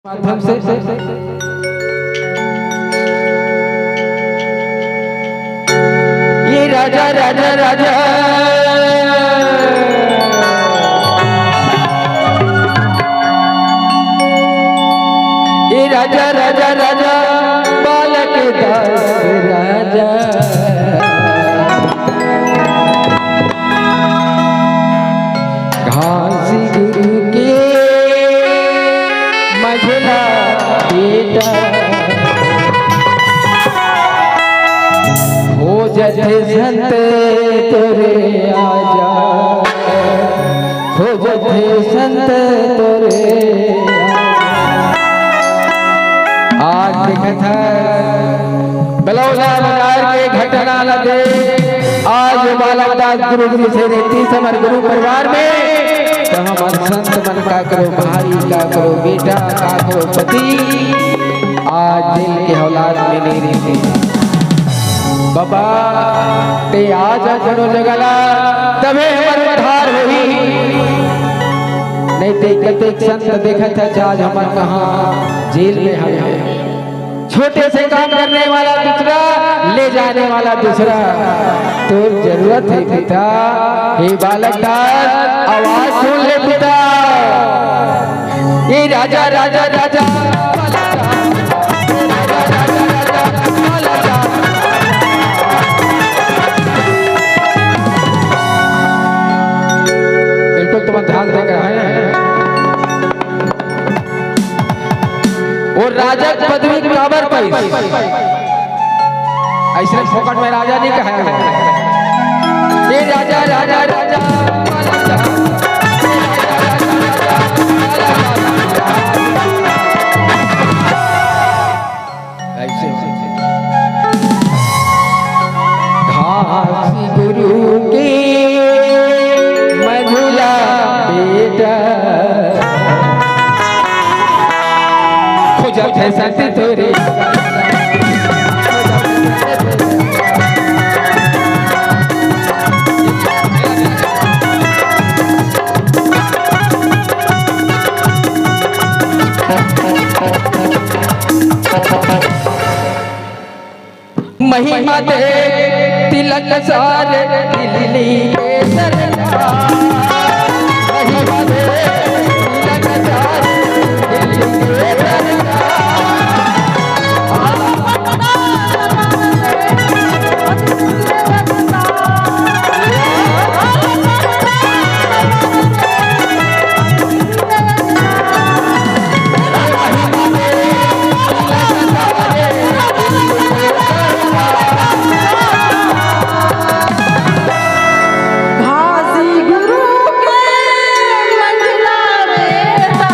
माध्यम से ये राजा राजा राजा ये राजा राजा राजा बालक दास राजा घासी गुरु के मझला बेटा हो जथे संत तोरे आजा हो जथे संत तोरे आज कथा बलौला बजार के घटना लगे आज बालक दास गुरु जी से रहती समर गुरु परिवार में तो हमारे संत मन का करो भाई का करो बेटा का करो पति आज दिल के औलाद में नहीं रहती बाबा ते आज जनो जगला तबे हमर उद्धार होई नहीं ते कते संत देखत है आज हमर कहां जेल में है छोटे से काम करने वाला दूसरा ले जाने वाला दूसरा तो जरूरत है पिता हे बालक दास आवाज सुन ले पिता ये राजा राजा राजा बिल्कुल तुम ध्यान देकर आए और राजा पदवी काबर पाई ऐसे फोकट में राजा नहीं कहा ये राजा राजा राजा ऐसे घासी गुरु के मझुला बेटा जब है संत तोरे महिमा दे तिलक सारे दिल्ली के सरकार महिमा दे तिलक सारे दिल्ली के सरकार घासी गुरु के मंझला बेटा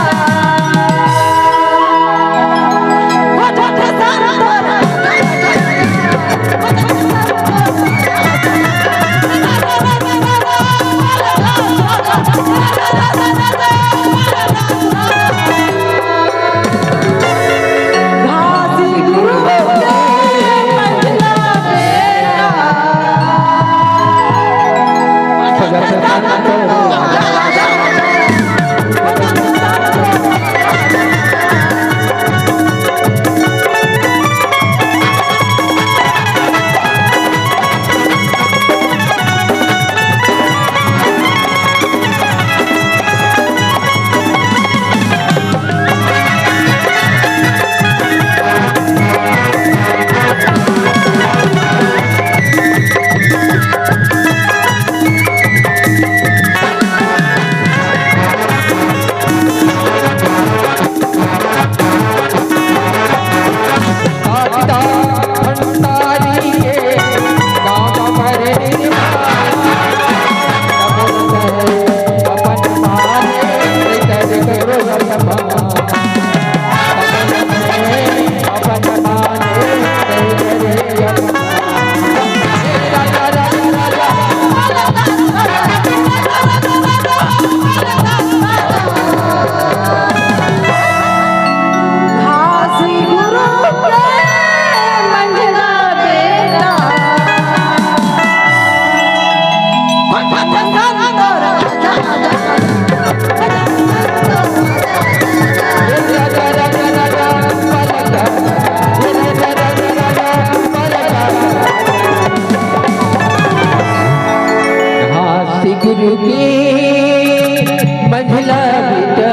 गुरु की मंझला बेटा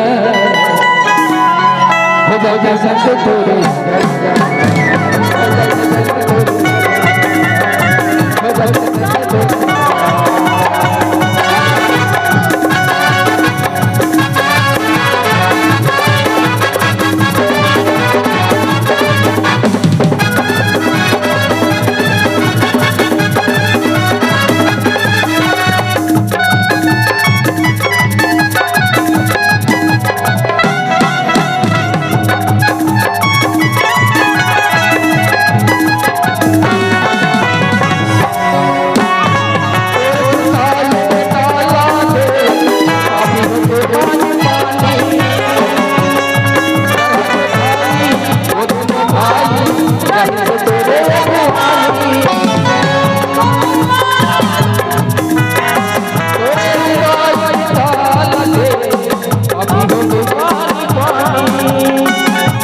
हो जाओ संत तोरे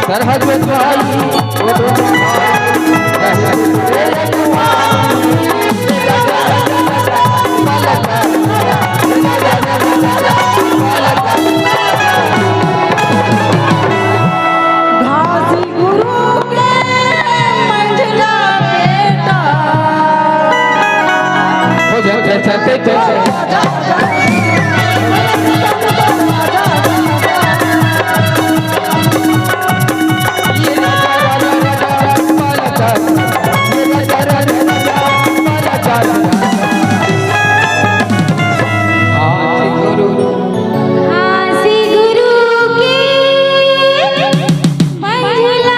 सरहद में घासी गुरु के मंझला बेटा हो जाओ चलते घासी गुरु के मंझला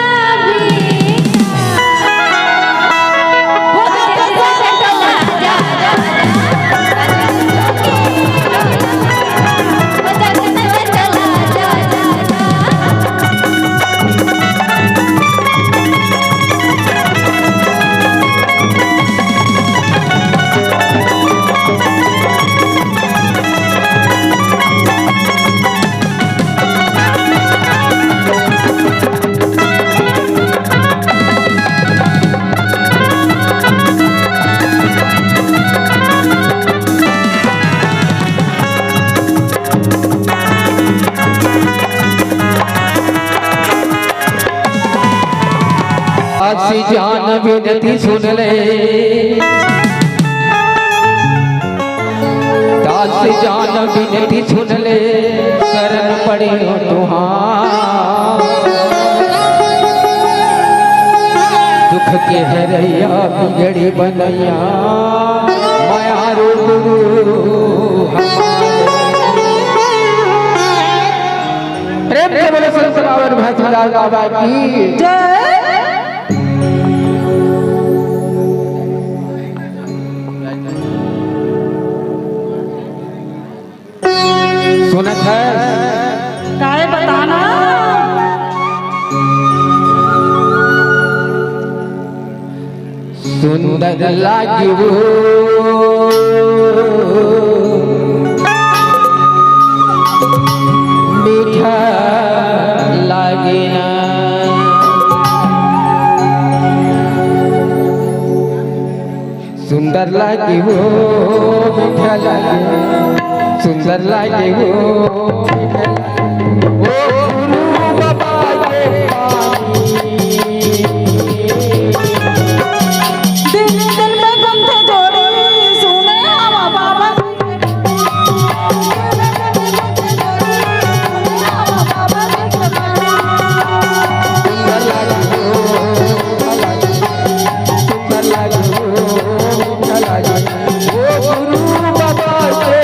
दासी जान विनती सुन ले दासी जान विनती सुन ले शरण पड़ी हो तुहार दुख के हरैया बिगड़ी बनैया माया रो गुरु प्रेम से बोले संत बाबर भैंसदास बाबा की जय। सुनत है काहे बताना सुंदर लागी वो मीठा लागे ना सुंदर लागी वो मीठा लागे सुंदर लागे वो गुरु बाबा के दिन दिन में गुंथे जोड़ी सुने हम बाबा सुंदर लागे सुंदर लागे मीठा लागे वो गुरु बाबा के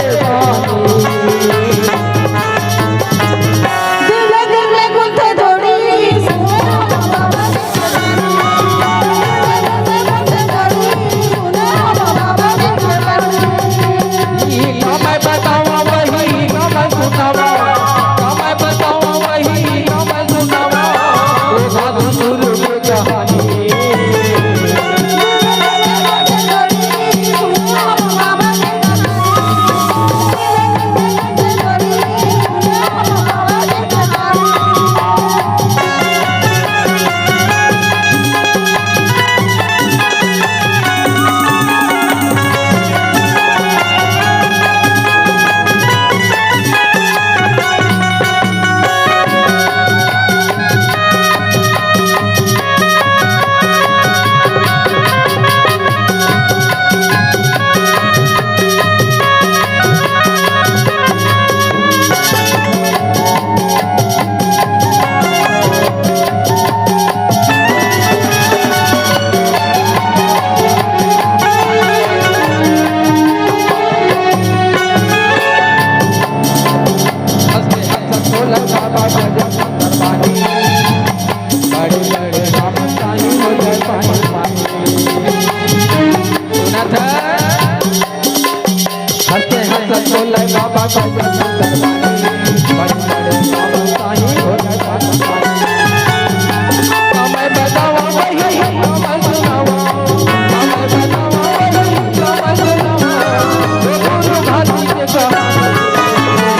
जाए बाबा का बड़े बड़े बाबा साईं हो जाए बाबा मैं बतावा वही मैं सुनावा मैं बतावा वही मैं सुनावा वो गुरु घाटी के कहानी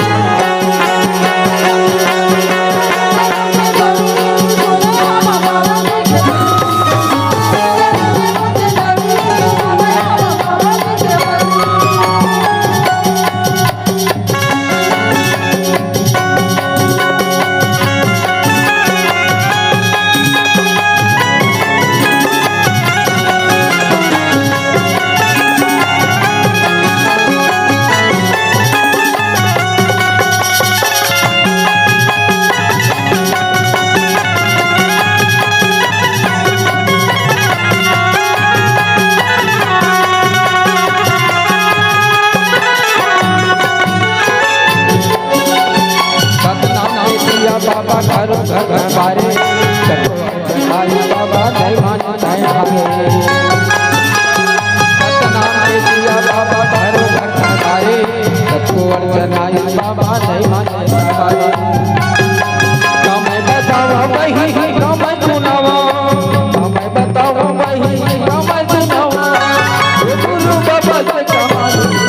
बाबा घर घर बारे आई बाबा नहीं मानता है सतनाम दिया बाबा घर घर बारे सबको अर्चन आई बाबा नहीं मानता है मैं बतावा वही मैं सुनावा मैं बतावा वही मैं सुनावा गुरु बाबा से कहानी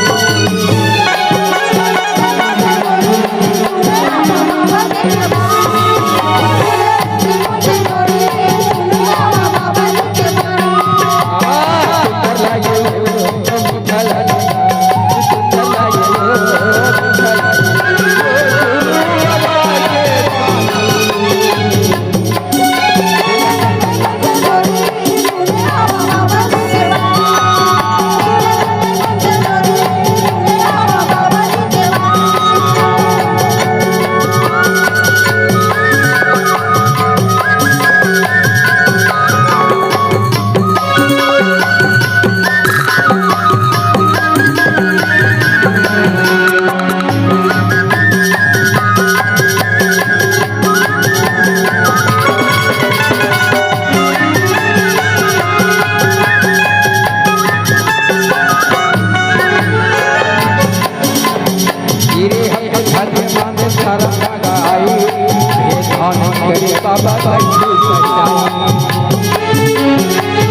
बाबा घंटी बजाई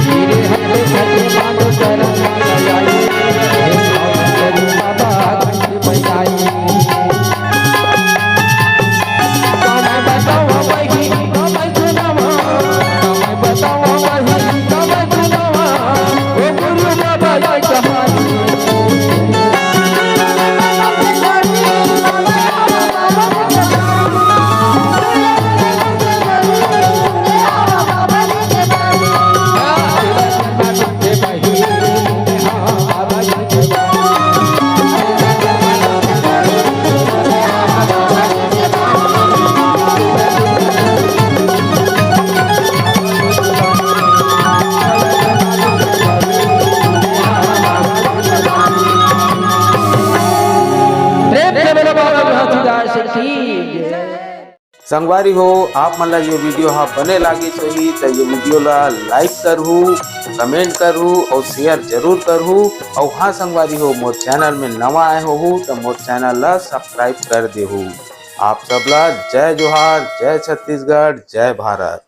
मेरे हथे हथे बांधो चरण लगाई बाबा घंटी बजाई मैं बतावा वही मैं सुनावा मैं बतावा वही मैं सुनावा वो गुरु बाबा की कहानी संगवारी हो आप मन ला ये वीडियो हाँ बने लागी सही तो ये वीडियो ला लाइक करहू कमेंट करहू और शेयर जरूर करहू और हाँ संगवारी हो मोर चैनल में नवा आए हो तो मोर चैनल ला सब्सक्राइब कर देहू। आप सबला जय जोहार, जय छत्तीसगढ़, जय भारत।